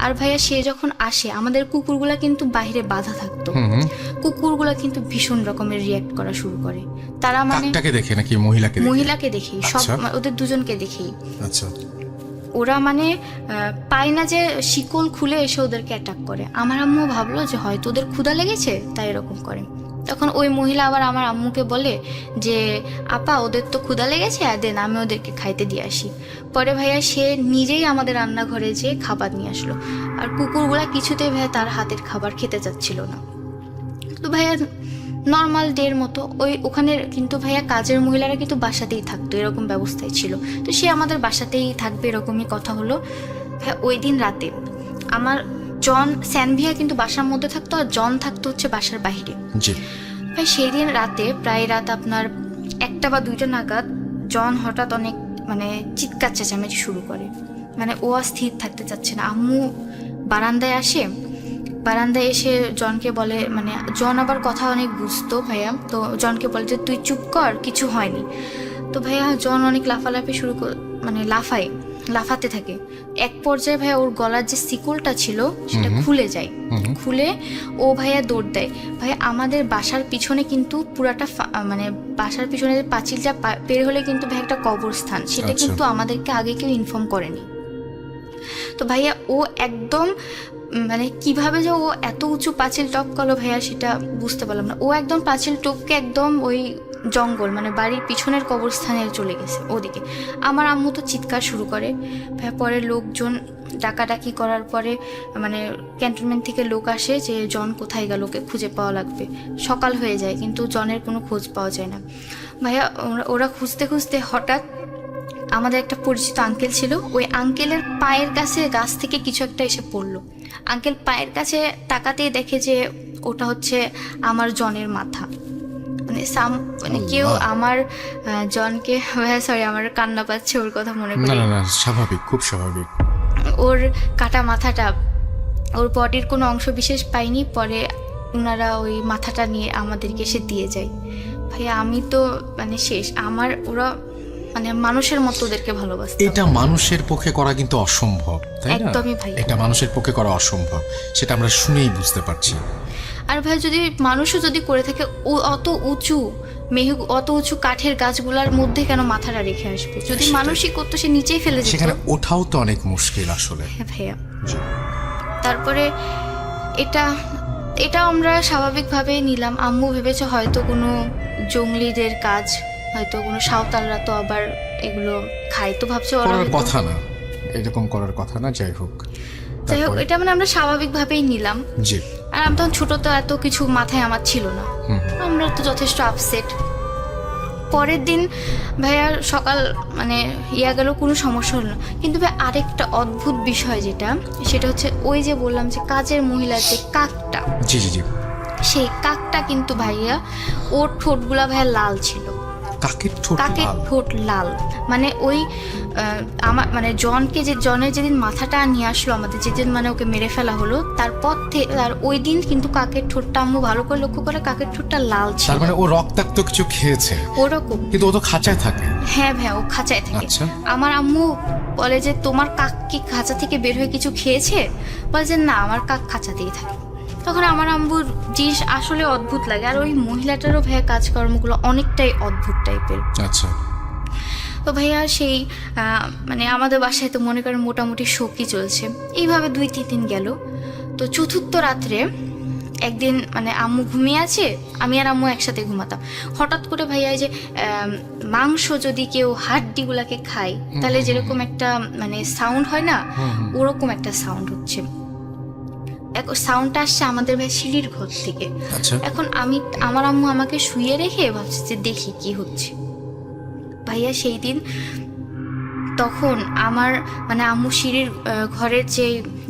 আর ভাইয়া সে যখন আসে, আমাদের কুকুরগুলা কিন্তু বাইরে বাঁধা থাকতো, কুকুরগুলা কিন্তু ভীষণ রকমের রিয়াক্ট করা শুরু করে। তারা মানে কাকটাকে দেখে নাকি মহিলাকে দেখে? মহিলাকে দেখেই, সব আচ্ছা। ওদের দুজনকে দেখেই আচ্ছা, ওরা মানে পায় না যে শিকল খুলে এসে ওদেরকে অ্যাটাক করে। আমার আম্মু ভাবলো যে হয়তো ওদের ক্ষুধা লেগেছে তাই এরকম করে। তখন ওই মহিলা আবার আমার আম্মুকে বলে যে আপা ওদের তো ক্ষুধা লেগেছে, দেন আমি ওদেরকে খাইতে দিয়ে আসি। পরে ভাইয়া সে নিজেই আমাদের রান্নাঘরে যেয়ে খাবার নিয়ে আসলো। আর কুকুরগুলা কিছুতেই ভাইয়া তার হাতের খাবার খেতে চাচ্ছিল না। তো ভাইয়া নর্মাল ডের মতো ওখানে কিন্তু ভাইয়া কাজের মহিলারা কিন্তু বাসাতেই থাকতো, এরকম ব্যবস্থাই ছিল। তো সে আমাদের বাসাতেই থাকবে এরকমই কথা হলো। ভাইয়া ওই দিন রাতে আমার স্যানভিয়া কিন্তু বাসার মধ্যে থাকতো, আর জন থাকতো হচ্ছে বাসার বাইরে। জি। ভাই সেই দিন রাতে প্রায় রাত আপনার 1টা বা 2টা নাগাদ জন হঠাৎ অনেক মানে চিৎকার চেঁচামেচি শুরু করে, মানে ও আর স্থির থাকতে চাচ্ছে না। আম্মু বারান্দায় আসে, বারান্দায় এসে জনকে বলে, মানে জন আবার কথা অনেক বুঝতো ভাইয়া, তো জনকে বলে যে তুই চুপ কর, কিছু হয়নি। তো ভাইয়া জন অনেক লাফালাফি শুরু মানে লাফাতে থাকে। এক পর্যায়ে ভাইয়া ওর গলার যে শিকলটা ছিল সেটা খুলে যায়, খুলে ও ভাইয়া দৌড় দেয়। ভাইয়া আমাদের বাসার পিছনে কিন্তু পুরাটা মানে বাসার পিছনে যে পাঁচিলটা বের হলে কিন্তু ভাই একটা কবরস্থান, সেটা আচ্ছা। কিন্তু আমাদেরকে আগে কেউ ইনফর্ম করেনি। তো ভাইয়া ও একদম মানে কিভাবে যে ও এত উঁচু পাঁচিল টপ করলো ভাইয়া সেটা বুঝতে পারলাম না। ও একদম পাঁচিল টপকে একদম ওই জঙ্গল মানে বাড়ির পিছনের কবরস্থানে চলে গেছে ওদিকে। আমার আম্মু তো চিৎকার শুরু করে। ভাইয়া পরে লোকজন ডাকাডাকি করার পরে মানে ক্যান্টনমেন্ট থেকে লোক আসে যে জন কোথায় গেল, ওকে খুঁজে পাওয়া লাগবে। সকাল হয়ে যায় কিন্তু জনের কোনো খোঁজ পাওয়া যায় না। ভাইয়া ওরা খুঁজতে খুঁজতে হঠাৎ আমাদের একটা পরিচিত আঙ্কেল ছিল, ওই আঙ্কেলের পায়ের কাছে গাছ থেকে কিছু একটা এসে পড়লো। আঙ্কেল পায়ের কাছে তাকাতেই দেখে যে ওটা হচ্ছে আমার জনের মাথা। মানে কেউ আমার জনকে, সরি আমার কান্না পাচ্ছে ওর কথা মনে না করে। না না, স্বাভাবিক, খুব স্বাভাবিক। ওর কাটা মাথাটা, ওর বডির কোনো অংশ বিশেষ পাইনি। পরে ওনারা ওই মাথাটা নিয়ে আমাদেরকে এসে দিয়ে যায়। ভাইয়া আমি তো মানে শেষ। ওরা মানে মানুষের মতো ওদেরকে ভালোবাসতো। এটা মানুষের পক্ষে করা কিন্তু অসম্ভব, তাই না? একদমই ভাই। এটা মানুষের পক্ষে করা অসম্ভব, সেটা আমরা শুনেই বুঝতে পারছি। আর ভাই যদি মানুষও যদি করে থাকে, অত উঁচু কাঠের গাছগুলার মধ্যে কেন মাথাটা রেখে আসবে? যদি মানুষই করতো সে নিচেই ফেলে যেত। সেখানে ওঠাও তো অনেক মুশকিল আসলে। হ্যাঁ ভাইয়া। জি। তারপরে এটা আমরা স্বাভাবিকভাবেই নিলাম। আম্মু ভেবেছে হয়তো কোনো জঙ্গলিদের কাজ, হয়তো কোনো সাঁওতালরা তো আবার এগুলো খায়, তো ভাবছে ওরা করার হয়তো- কথা না, এরকম করার কথা না। যাই হোক, এটা মানে আমরা স্বাভাবিকভাবেই নিলাম। জি। আর আমি তখন ছোট, তো এত কিছু মাথায় আমার ছিল না। আমরা তো যথেষ্ট আপসেট। পরের দিন ভাইয়া সকাল মানে গেল, কোনো সমস্যা হলো না। কিন্তু ভাই আরেকটা অদ্ভুত বিষয় সেটা হচ্ছে ওই যে বললাম যে কাজের মহিলার যে কাকটা, জি জি জি। সেই কাকটা কিন্তু ভাইয়া ওর ঠোঁটগুলা ভাইয়া লাল ছিল। কাকের ঠোঁট কাকের লাল? ঠোঁট লাল মানে ওই আমার মানে জনের যেদিন মাথাটা নিয়ে আসলো আমাদের, যেদিন মানে ওকে মেরে ফেলা হলো, তারপর থেকে আর ওই দিন কিন্তু কাকের ঠোঁটটা, আম্মু ভালো করে লক্ষ্য করে, কাকের ঠোঁটটা লাল ছিল। তার মানে ও রক্তাক্ত কিছু খেয়েছে ওরকম। কিন্তু ও তো খাঁচায় থাকে। হ্যাঁ ভাইয়া, ও খাঁচায় থাকে। আচ্ছা। আমার আম্মু বলে যে তোমার কাক কি খাঁচা থেকে বের হয়ে কিছু খেয়েছে? বলে যে না, আমার কাক খাঁচাতেই থাকে। তখন আমার আম্মুর জিনিস আসলে অদ্ভুত লাগে। আর ওই মহিলাটারও ভাইয়া কাজকর্মগুলো অনেকটাই অদ্ভুত টাইপের। আচ্ছা। তো ভাইয়া সেই মানে আমাদের বাসায় তো মনে করেন মোটামুটি শোকই চলছে। এইভাবে 2-3 দিন গেল। তো চতুর্থ রাত্রে একদিন মানে আম্মু ঘুমিয়ে আছে, আমি আর আম্মু একসাথে ঘুমাতাম। হঠাৎ করে ভাইয়া যে মাংস যদি কেউ হাড্ডিগুলাকে খায় তাহলে যেরকম একটা মানে সাউন্ড হয় না, ওরকম একটা সাউন্ড হচ্ছে। সাউন্ডটা আসছে আমাদের ভাই সিঁড়ির ঘর থেকে। আচ্ছা। এখন আমার আম্মু আমাকে শুয়ে রেখে ভাবছে যে দেখি কি হচ্ছে। ভাইয়া সেই দিন তখন আমার মানে আম্মু সিঁড়ির ঘরের যে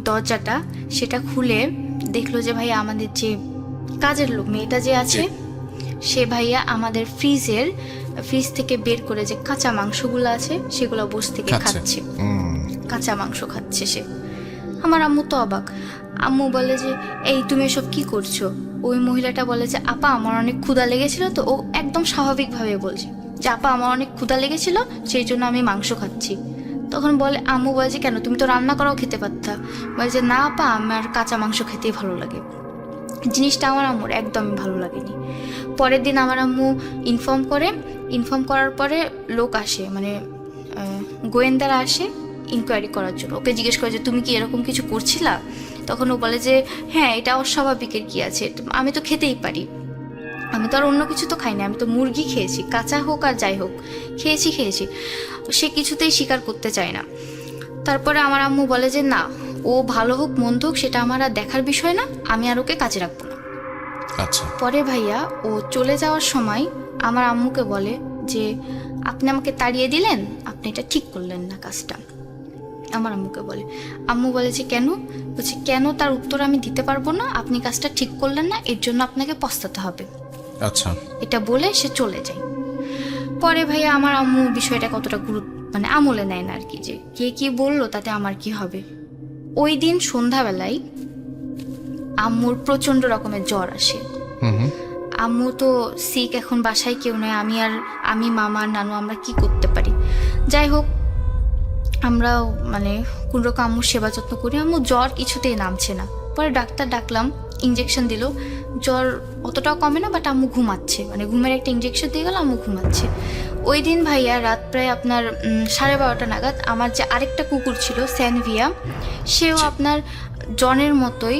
দরজাটা সেটা খুলে দেখলো যে ভাইয়া আমাদের যে কাজের লোক মেয়েটা যে আছে, সে ভাইয়া আমাদের ফ্রিজ থেকে বের করে যে কাঁচা মাংসগুলো আছে সেগুলো বসে থেকে খাচ্ছে। কাঁচা মাংস খাচ্ছে সে। আমার আম্মু তো অবাক। আম্মু বলে যে এই তুমি এসব কি করছো? ওই মহিলাটা বলে যে আপা আমার অনেক ক্ষুধা লেগেছিল। তো ও একদম স্বাভাবিকভাবে বলছে যে আপা আমার অনেক ক্ষুধা লেগেছিল, সেই জন্য আমি মাংস খাচ্ছি। তখন বলে আম্মু বলে যে কেন, তুমি তো রান্না করাও খেতে পারতা। বলে যে না আপা, আমার কাঁচা মাংস খেতেই ভালো লাগে। জিনিসটা আমার আম্মুর একদমই ভালো লাগেনি। পরের দিন আমার আম্মু ইনফর্ম করার পরে লোক আসে, মানে গোয়েন্দারা আসে ইনকোয়ারি করার জন্য। ওকে জিজ্ঞেস করে যে তুমি কি এরকম কিছু করছিলা? তখন ও বলে যে হ্যাঁ, এটা অস্বাভাবিকের কি আছে, আমি তো খেতেই পারি, আমি তো আর অন্য কিছু তো খাই না, আমি তো মুরগি খেয়েছি, কাঁচা হোক আর যাই হোক খেয়েছি। সে কিছুতেই স্বীকার করতে চায় না। তারপরে আমার আম্মু বলে যে না, ও ভালো হোক মন্দ হোক সেটা আমার আর দেখার বিষয় না, আমি আর ওকে কাজে রাখবো না। আচ্ছা, পরে ভাইয়া ও চলে যাওয়ার সময় আমার আম্মুকে বলে যে আপনি আমাকে তাড়িয়ে দিলেন, আপনি এটা ঠিক করলেন না কাজটা। আমার আম্মুকে বলে, আম্মু বলে যে কেন? বলছে কেন তার উত্তর আমি দিতে পারবো না, আপনি কাজটা ঠিক করলেন না, এর জন্য আপনাকে পস্তাতে হবে। আচ্ছা, এটা বলে সে চলে যায়। পরে ভাইয়া আমার আম্মু বিষয়টা কতটা মানে আমলে নেয় না আর কি, যে কে কি বললো তাতে আমার কি হবে। ওই দিন সন্ধ্যাবেলায় আম্মুর প্রচন্ড রকমের জ্বর আসে। আম্মু তো সিক, এখন বাসায় কেউ নেই, আমি মামা নানু, আমরা কি করতে পারি? যাই হোক, আমরা মানে কোন রকম আম্মুর সেবা যত্ন করি। আম্মু জ্বর কিছুতেই নামছে না। পরে ডাক্তার ডাকলাম, ইঞ্জেকশন দিল, জ্বর অতটাও কমে না, বাট আম্মু ঘুমাচ্ছে, মানে ঘুমের একটা ইঞ্জেকশন দিয়ে গেল, আম্মু ঘুমাচ্ছে। ওই দিন ভাইয়া রাত প্রায় আপনার 12:30 নাগাদ আমার যে আরেকটা কুকুর ছিল স্যানভিয়া, সেও আপনার জনের মতোই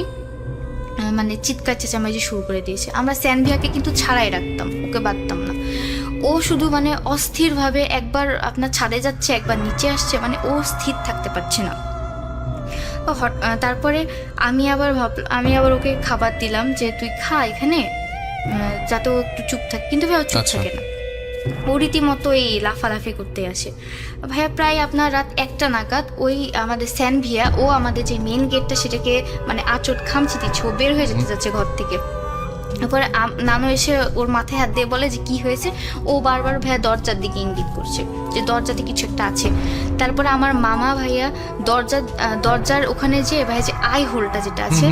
মানে চিৎকার চেঁচামেচি শুরু করে দিয়েছে। আমরা স্যানভিয়াকে কিন্তু ছাড়াই রাখতাম, ওকে বাঁধতাম না। ও শুধু মানে অস্থিরভাবে একবার আপনার ছাদে যাচ্ছে, একবার নিচে আসছে, মানে ও স্থির থাকতে পারছে না। তারপরে আমি আবার ওকে খাবার দিলাম যে তুই খা এখানে, যাতে ও একটু চুপ থাকে, কিন্তু ভাই ও চুপ থাকে না, ও রীতিমতো এই লাফালাফি করতে আসে। ভাইয়া প্রায় আপনার রাত 1টা নাগাদ ওই আমাদের স্যানভিয়া, ও আমাদের যে মেন গেটটা সেটাকে মানে আঁচড় খামচি দিচ্ছে, ও বের হয়ে যেতে যাচ্ছে ঘর থেকে। তারপরে নানু এসে ওর মাথায় হাত দিয়ে বলে যে কি হয়েছে। ও বারবার ভাইয়া দরজার দিকে ইঙ্গিত করছে যে দরজাতে কিছু একটা আছে। তারপরে আমার মামা ভাইয়া দরজার ওখানে যে ভাইয়া যে আই হোলটা যেটা আছে,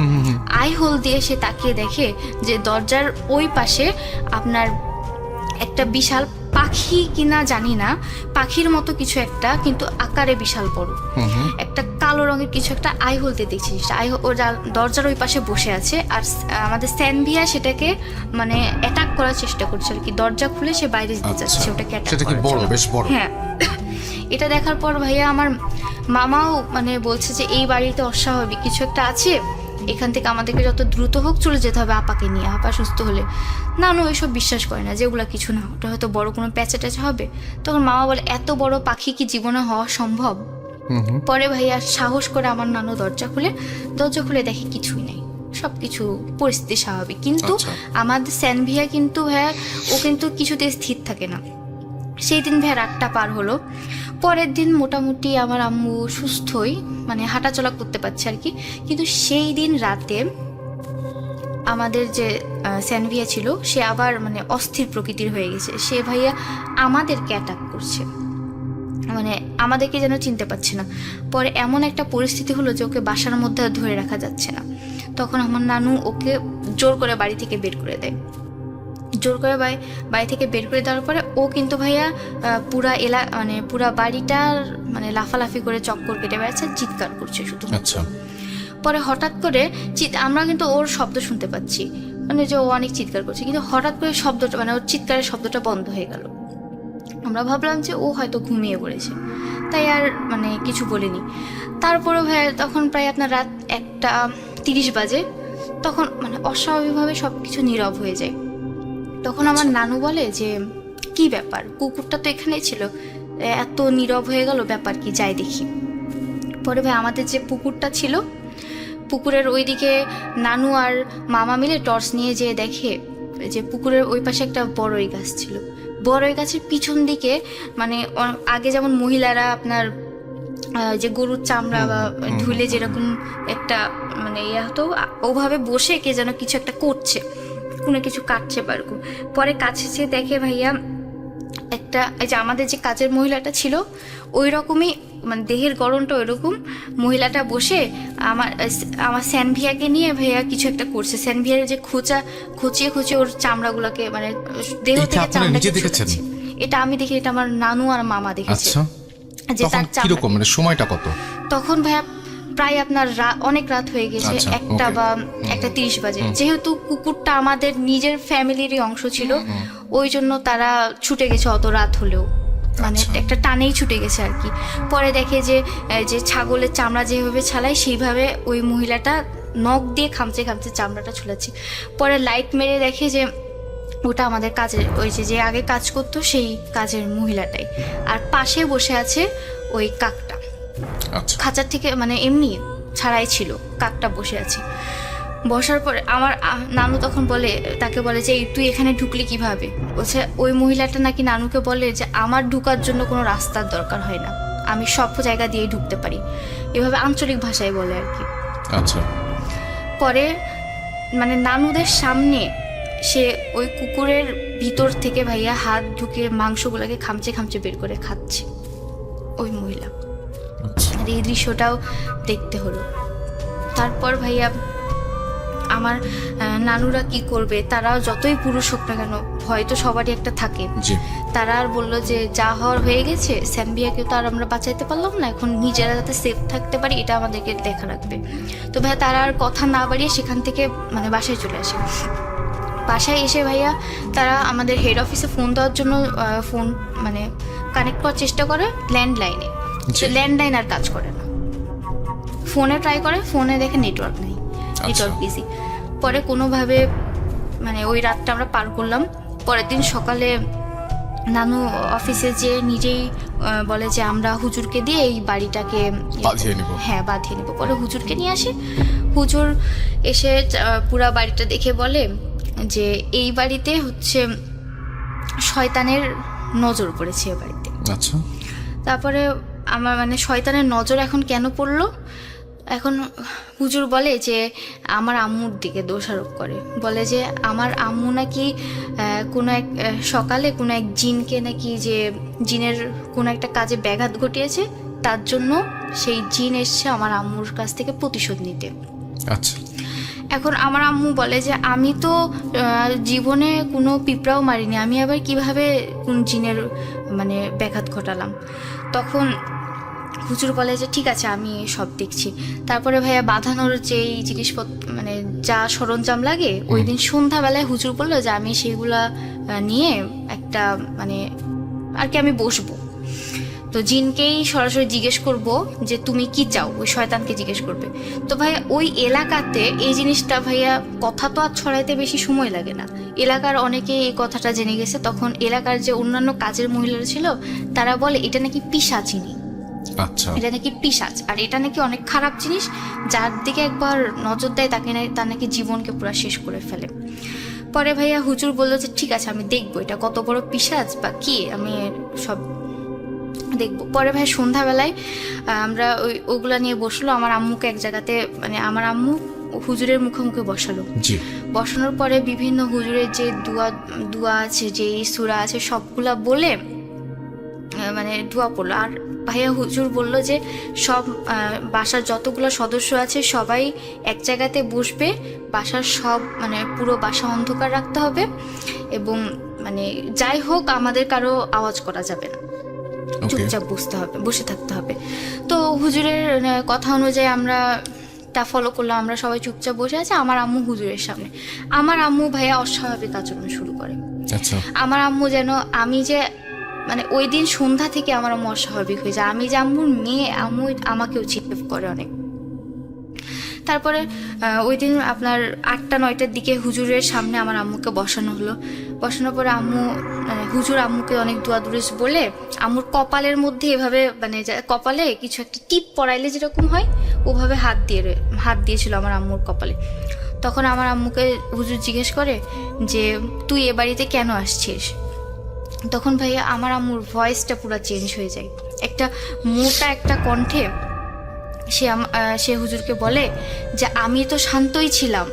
আই হোল দিয়ে সে তাকিয়ে দেখে যে দরজার ওই পাশে আপনার একটা বিশাল পাখি কিনা জানি না, পাখির মতো কিছু একটা, কিন্তু আকারে বিশাল বড় একটা কালো রঙের কিছু একটা আই হোলতে দেখছি। দরজার ওই পাশে বসে আছে, আর আমাদের স্যানভিয়া সেটাকে মানে অ্যাটাক করার চেষ্টা করছে আর কি। দরজা খুলে সে বাইরে যেতে যাচ্ছে, ওটাকে অ্যাটাক করার। হ্যাঁ, এটা দেখার পর ভাইয়া আমার মামাও মানে বলছে যে এই বাড়িতে অস্বাভাবিক কিছু একটা আছে, এখান থেকে আমাদেরকে যত দ্রুত হোক চলে যেতে হবে আপাকে নিয়ে, আপা সুস্থ হলে। নানু ওইসব বিশ্বাস করে না, যে ওগুলো কিছু না, ওটা হয়তো বড় কোনো প্যাচে ট্যাচে হবে। তখন মামা বলে এত বড় পাখি কি জীবনে হওয়া সম্ভব? পরে ভাইয়া সাহস করে আমার নানু দরজা খুলে দেখে কিছুই নেই, সবকিছু পরিস্থিতি স্বাভাবিক। কিন্তু আমাদের স্যানভিয়া কিন্তু ভাইয়া ও কিন্তু কিছুতে স্থির থাকে না। সেই দিন ভাইয়া রাতটা পার হলো। পরের দিন মোটামুটি আমার আম্মু সুস্থই, মানে হাঁটাচলা করতে পারছে আর কি। কিন্তু সেই দিন রাতে আমাদের যে স্যানভিয়া ছিল সে আবার মানে অস্থির প্রকৃতির হয়ে গেছে। সে ভাইয়া আমাদেরকে অ্যাটাক করছে, মানে আমাদেরকে যেন চিনতে পারছে না। পরে এমন একটা পরিস্থিতি হলো যে ওকে বাসার মধ্যে ধরে রাখা যাচ্ছে না। তখন আমার নানু ওকে জোর করে বাড়ি থেকে বের করে দেয়। জোর করে বাড়ি থেকে বের করে দেওয়ার পরে ও কিন্তু ভাইয়া পুরা বাড়িটার মানে লাফালাফি করে চক্কর কেটে বেড়াচ্ছে, চিৎকার করছে শুধু। আচ্ছা, পরে হঠাৎ করে আমরা কিন্তু ওর শব্দ শুনতে পাচ্ছি, মানে যে ও অনেক চিৎকার করছে, কিন্তু হঠাৎ করে শব্দটা মানে ওর চিৎকারের শব্দটা বন্ধ হয়ে গেল। আমরা ভাবলাম যে ও হয়তো ঘুমিয়ে পড়েছে, তাই আর মানে কিছু বলিনি। তারপরে ভাইয়া তখন প্রায় আপনার রাত 1:30 বাজে, তখন মানে অস্বাভাবিকভাবে সব কিছু নীরব হয়ে যায়। তখন আমার নানু বলে যে কি ব্যাপার, কুকুরটা তো এখানেই ছিল, এত নীরব হয়ে গেল, ব্যাপার কি, যাই দেখি। পরে ভাই আমাদের যে পুকুরটা ছিল, পুকুরের ওইদিকে নানু আর মামা মিলে টর্চ নিয়ে যেয়ে দেখে যে পুকুরের ওই পাশে একটা বড়ই গাছ ছিল। বড়ই গাছের পিছন দিকে মানে আগে যেমন মহিলারা আপনার যে গরুর চামড়া বা ধুলে যেরকম একটা মানে ইয়ে হতো, ওভাবে বসে কে যেন কিছু একটা করছে, কোনো কিছু কাটছে বা এরকম। পরে কাছে সে দেখে ভাইয়া একটা, এই যে আমাদের যে কাজের মহিলাটা ছিল ওই রকমই মানে দেহের গড়নটা ওই রকম, মহিলাটা বসে আমার স্যানভিয়াকে নিয়ে ভাইয়া কিছু একটা করছে। স্যানভিয়ার যে খুঁচিয়ে ওর চামড়াগুলোকে মানে দেহ থেকে চামড়া, এটা আমি দেখি, এটা আমার নানু আর মামা দেখেছে। যে তখন তার চামড়া কিরকম, মানে সময়টা কত? তখন ভাইয়া প্রায় আপনার অনেক রাত হয়ে গেছে, আচ্ছা, 1টা okay. বা 1:30 বাজে। যেহেতু কুকুরটা আমাদের নিজের ফ্যামিলিরই অংশ ছিল, ওই জন্য তারা ছুটে গেছে অত রাত হলেও, মানে আচ্ছা। একটা টানেই ছুটে গেছে আর কি। পরে দেখে যে যে ছাগলের চামড়া যেভাবে ছালাই সেইভাবে ওই মহিলাটা নখ দিয়ে খামচে খামচে চামড়াটা ছুলাচ্ছে। পরে লাইট মেরে দেখে যে ওটা আমাদের কাজের, ওই যে আগে কাজ করতো সেই কাজের মহিলাটাই, আর পাশে বসে আছে ওই কাকটা। আচ্ছা, খাঁচার থেকে মানে এমনি ছাড়াই ছিল, কাকটা বসে আছে। বসার পরে আমার নানু তখন বলে, তাকে বলে যে তুই এখানে ঢুকলি কিভাবে? বলছে ওই মহিলাটা নাকি নানুকে বলে যে আমার ঢুকার জন্য কোনো রাস্তার দরকার হয় না, আমি সব জায়গা দিয়েই ঢুকতে পারি, এভাবে আঞ্চলিক ভাষায় বলে আর কি। আচ্ছা, পরে মানে নানুদের সামনে সে ওই কুকুরের ভিতর থেকে ভাইয়া হাত ঢুকে মাংসগুলোকে খামচে খামচে বের করে খাচ্ছে ওই মহিলা। আচ্ছা, আর এই দৃশ্যটাও দেখতে হলো। তারপর ভাইয়া আমার নানুরা কি করবে, তারা যতই পুরুষ হোক না কেন, ভয় তো সবারই একটা থাকে। জি, তারা আর বললো যে যা হওয়ার হয়ে গেছে, স্যাম্বিয়াকে তো আর আমরা বাঁচাইতে পারলাম না, এখন নিজেরা যাতে সেফ থাকতে পারি এটা আমাদেরকে দেখা রাখবে। তো ভাইয়া তারা আর কথা না বাড়িয়ে সেখান থেকে মানে বাসায় চলে আসে। বাসায় এসে ভাইয়া তারা আমাদের হেড অফিসে ফোন দেওয়ার জন্য ফোন মানে কানেক্ট করার চেষ্টা করে ল্যান্ডলাইনে, জি। ল্যান্ডলাইন আর কাজ করে না। ফোনে ট্রাই করে, ফোনে দেখে নেটওয়ার্ক নেই, নেটওয়ার্ক বিজি। পরে কোনোভাবে মানে ওই রাতটা আমরা পার করলাম। পরের দিন সকালে নানু অফিসে যে নিজেই বলে যে আমরা হুজুরকে দিয়ে এই বাড়িটাকে বাঁধিয়ে নিব। হ্যাঁ বাঁধিয়ে নিব। পরে হুজুরকে নিয়ে আসে, হুজুর এসে পুরা বাড়িটা দেখে বলে যে এই বাড়িতে হচ্ছে শয়তানের নজর পড়েছে এ বাড়িতে। আচ্ছা, তারপরে আমার মানে শয়তানের নজর এখন কেন পড়লো, এখন হুজুর বলে যে আমার আম্মুর দিকে দোষারোপ করে, বলে যে আমার আম্মু নাকি কোনো এক সকালে কোনো এক জিনকে নাকি, যে জিনের কোনো একটা কাজে ব্যাঘাত ঘটিয়েছে, তার জন্য সেই জিন এসছে আমার আম্মুর কাছ থেকে প্রতিশোধ নিতে। আচ্ছা, এখন আমার আম্মু বলে যে আমি তো জীবনে কোনো পিঁপড়াও মারিনি, আমি আবার কিভাবে কোন জিনের মানে ব্যাঘাত ঘটালাম। তখন হুজুর বলে যে ঠিক আছে আমি সব দেখছি। তারপরে ভাইয়া বাঁধানোর যেই জিনিসপত্র মানে যা সরঞ্জাম লাগে, ওই দিন সন্ধ্যাবেলায় হুজুর বললো যে আমি সেগুলা নিয়ে একটা মানে আর কি আমি বসবো। তো জিনকেই সরাসরি জিজ্ঞেস করব যে তুমি কি চাও, ওই শয়তানকে জিজ্ঞেস করবে। তো ভাইয়া ওই এলাকাতে এই জিনিসটা ভাইয়া কথা তো আর ছড়াইতে বেশি সময় লাগে না, এলাকার অনেকে এই কথাটা জেনে গেছে। তখন এলাকার যে অন্যান্য কাজের মহিলারা ছিল তারা বলে এটা নাকি পিশাচিনী, আচ্ছা, এটা নাকি পিশাচ, আর এটা নাকি অনেক খারাপ জিনিস, যার দিকে একবার নজর দেয় তাকে তার নাকি জীবনকে পুরো শেষ করে ফেলে। পরে ভাইয়া হুজুর বললো যে ঠিক আছে আমি দেখবো এটা কত বড় পিশাচ বা কি, আমি সব দেখবো। পরে ভাই সন্ধ্যাবেলায় আমরা ওগুলা নিয়ে বসলো, আমার আম্মুকে এক জায়গাতে মানে আমার আম্মু হুজুরের মুখে মুখে বসালো। জি, বসানোর পরে বিভিন্ন হুজুরের যে দুয়া আছে, যে সূরা আছে সবগুলা বলে মানে দোয়া পড়লো। আর ভাইয়া হুজুর বলল যে সব বাসার যতগুলো সদস্য আছে সবাই এক জায়গাতে বসবে, বাসার সব মানে পুরো বাসা অন্ধকার রাখতে হবে, এবং মানে যাই হোক আমাদের কারো আওয়াজ করা যাবে না, চুপচাপ বসে থাকতে হবে। তো হুজুরের কথা অনুযায়ী আমরা তা ফলো করলাম, আমরা সবাই চুপচাপ বসে আছি। আমার আম্মু হুজুরের সামনে, আমার আম্মু ভাইয়া অস্বাভাবিক আচরণ শুরু করে। আচ্ছা, আমার আম্মু যেন আমি যে মানে ওই দিন সন্ধ্যা থেকে আমার আম্মু অস্বাভাবিক হয়ে যায়, আমি যে আম্মুর মেয়ে, আম্মু আমাকেও চিৎকার করে অনেক। তারপরে ওই দিন আপনার 8টা-9টার দিকে হুজুরের সামনে আমার আম্মুকে বসানো হলো। বসানোর পরে আম্মু হুজুর আম্মুকে অনেক দোয়া দুরুস বলে আম্মুর কপালের মধ্যে এভাবে মানে কপালে কিছু একটা টিপ পরাইলে যেরকম হয় ওভাবে হাত দিয়েছিল আমার আম্মুর কপালে। তখন আমার আম্মুকে হুজুর জিজ্ঞেস করে যে তুই এ বাড়িতে কেন আসছিস? তখন ভাইয়া আমার আম্মুর ভয়েসটা পুরো চেঞ্জ হয়ে যায়, একটা মোটা একটা কণ্ঠে সে হুজুরকে বলে যে আমি তো শান্তই ছিলাম,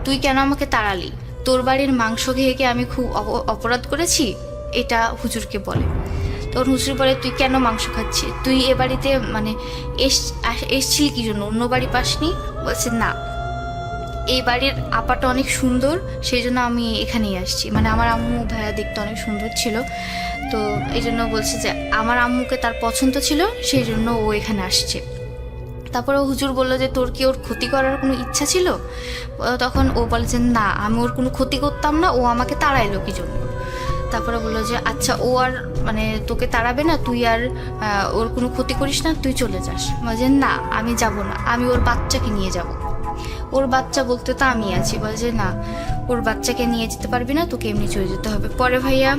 তুই কেন আমাকে তাড়ালি? তোর বাড়ির মাংস খেয়ে কি আমি খুব অপরাধ করেছি? এটা হুজুরকে বলে। তখন হুজুর বলে তুই কেন মাংস খাচ্ছিস? তুই এ বাড়িতে মানে এসছিলি কি জন্য? অন্য বাড়ি পাসনি? বলছে না, এই বাড়ির আপাটা অনেক সুন্দর, সেই জন্য আমি এখানেই আসছি। মানে আমার আম্মু ভাইয়া দেখতে অনেক সুন্দর ছিল, তো এই জন্য বলছে যে আমার আম্মুকে তার পছন্দ ছিল, সেই জন্য ও এখানে আসছে। তারপরে হুজুর বললো যে তোর কি ওর ক্ষতি করার কোনো ইচ্ছা ছিল? তখন ও বলে যে না, আমি ওর কোনো ক্ষতি করতাম না, ও আমাকে তাড়াইলো কি জন্য। তারপরে বললো যে আচ্ছা, ও আর মানে তোকে তাড়াবে না, তুই আর ওর কোনো ক্ষতি করিস না, তুই চলে যাস। বলছে না, আমি যাব না, আমি ওর বাচ্চাকে নিয়ে যাব। ওর বাচ্চা বলতে তো আমি আছি। বলছে না, ওর বাচ্চাকে নিয়ে যেতে পারবি না, তোকে এমনি চলে যেতে হবে। পরে ভাইয়া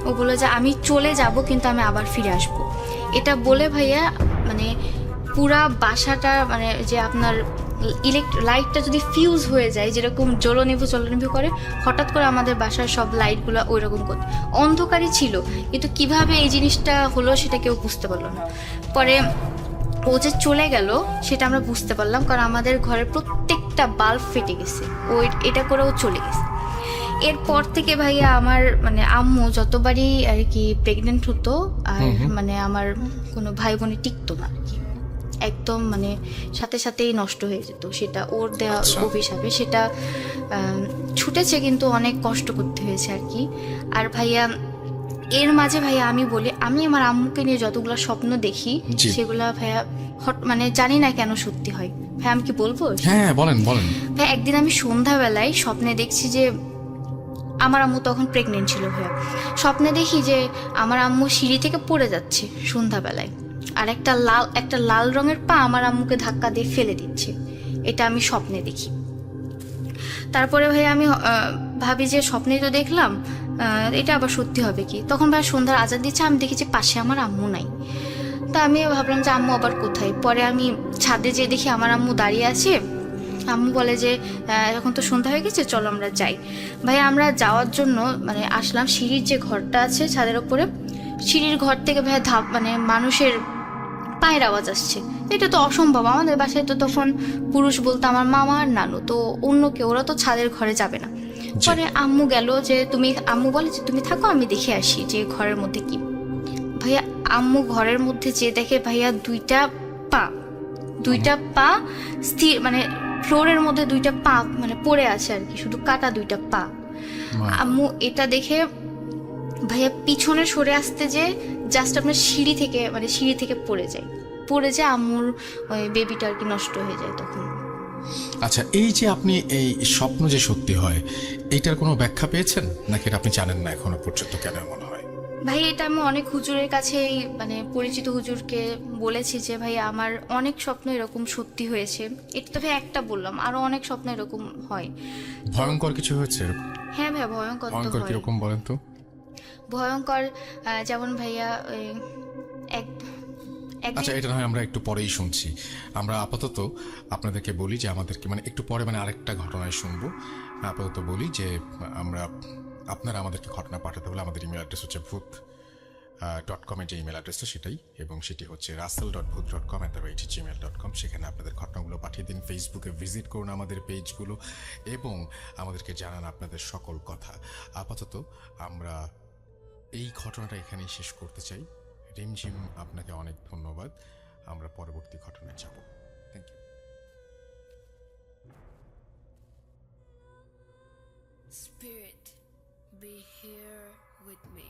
ও বললো যে আমি চলে যাব, কিন্তু আমি আবার ফিরে আসব। এটা বলে ভাইয়া মানে পুরা বাসাটা, মানে যে আপনার লাইটটা যদি ফিউজ হয়ে যায়, যেরকম জ্বলনিভু করে, হঠাৎ করে আমাদের বাসার সব লাইটগুলো ওই রকম করতে অন্ধকারই ছিল, কিন্তু কিভাবে এই জিনিসটা হলো সেটা কেউ বুঝতে পারলো না। পরে ও যে চলে গেল সেটা আমরা বুঝতে পারলাম, কারণ আমাদের ঘরের প্রত্যেকটা বাল্ব ফেটে গেছে, ও এটা করে ও চলে গেছে। এরপর থেকে ভাইয়া আমার মানে আম্মু যতবারই আর কি প্রেগনেন্ট হতো, আর মানে আমার কোনো ভাই বোনে টিকতো না আর কি, একদম মানে সাথে সাথেই নষ্ট হয়ে যেত। সেটা ওর দেওয়া অভিশাপে, সেটা ছুটেছে, কিন্তু অনেক কষ্ট করতে হয়েছে আর কি। আর ভাইয়া এর মাঝে ভাইয়া আমি বলি, আমি আমার আম্মুকে নিয়ে যতগুলো স্বপ্ন দেখি সেগুলা ভাইয়া মানে জানি না কেন সত্যি হয়। ভাই আমি কি বলবো? হ্যাঁ বলেন বলেন। ভাই একদিন আমি সন্ধ্যাবেলায় স্বপ্নে দেখছি যে আমার আম্মু তখন প্রেগনেন্ট ছিল ভাইয়া। স্বপ্নে দেখি যে আমার আম্মু সিঁড়ি থেকে পড়ে যাচ্ছে সন্ধ্যাবেলায়, আর একটা লাল রঙের পা আমার আম্মুকে ধাক্কা দিয়ে ফেলে দিচ্ছে। এটা আমি স্বপ্নে দেখি। তারপরে ভাই আমি ভাবি যে স্বপ্নে তো দেখলাম, এটা আবার সত্যি হবে কি। তখন ভাই সন্ধ্যার আজান দিচ্ছে, আমি দেখি যে পাশে আমার আম্মু নাই। তা আমি ভাবলাম যে আম্মু আবার কোথায়। পরে আমি ছাদে যেয়ে দেখি আমার আম্মু দাঁড়িয়ে আছে। আম্মু বলে যে এখন তো সন্ধ্যা হয়ে গেছে, চলো আমরা যাই। ভাই আমরা যাওয়ার জন্য মানে আসলাম, সিঁড়ির যে ঘরটা আছে ছাদের ওপরে, সিঁড়ির ঘর থেকে ভাই মানে মানুষের পায়ের আওয়াজ আসছে। এটা তো অসম্ভব, আমাদের বাসায় তো তখন পুরুষ বলতে আমার মামা আর নানু, তো অন্য কেউ, ওরা তো ছাদের ঘরে যাবে না। পরে আম্মু গেল, যে আম্মু বলে যে তুমি থাকো, আমি দেখে আসি যে ঘরের মধ্যে কি। ভাইয়া আম্মু ঘরের মধ্যে যে দেখে ভাইয়া দুইটা পা স্থির, মানে ফ্লোরের মধ্যে দুইটা পা মানে পড়ে আছে আর কি, শুধু কাটা দুইটা পা। আম্মু এটা দেখে ভাইয়া পিছনে সরে আসতে যে জাস্ট আপনার সিঁড়ি থেকে পড়ে যায় আম্মুর ওই বেবিটা আর কি নষ্ট হয়ে যায় তখন। আচ্ছা, এই যে আপনি এই স্বপ্ন যে সত্যি হয়, এইটার কোনো ব্যাখ্যা পেয়েছেন নাকি এটা আপনি জানেন না এখনো পর্যন্ত কেন মনে হয়? ভাই এটা আমি অনেক হুজুরের কাছে, মানে পরিচিত হুজুরকে বলেছি যে ভাই আমার অনেক স্বপ্ন এরকম সত্যি হয়েছে। এটা তো ভাই একটা বললাম, আরো অনেক স্বপ্ন এরকম হয়। ভয়ঙ্কর কিছু হয়েছে? হ্যাঁ ভাই, ভয়ঙ্কর তো হয়। কিরকম বলেন তো? ভয়ঙ্কর যেমন ভাইয়া আচ্ছা, এটা নয় আমরা একটু পরেই শুনছি। আমরা আপাতত আপনাদেরকে বলি যে আমাদেরকে মানে একটু পরে মানে আরেকটা ঘটনায় শুনবো। আপাতত বলি যে আপনারা আমাদেরকে ঘটনা পাঠাতে হলে আমাদের ইমেল অ্যাড্রেস হচ্ছে ভূত.com যে ইমেল অ্যাড্রেসটা সেটাই, এবং সেটি হচ্ছে russell.booth.com@gmail.com। সেখানে আপনাদের ঘটনাগুলো পাঠিয়ে দিন। ফেসবুকে ভিজিট করুন আমাদের পেজগুলো এবং আমাদেরকে জানান আপনাদের সকল কথা। আপাতত আমরা এই ঘটনাটা এখানেই শেষ করতে চাই। রিমঝিম, আপনাকে অনেক ধন্যবাদ। আমরা পরবর্তী ঘটনায় যাব। Thank you. Spirit, be here with me.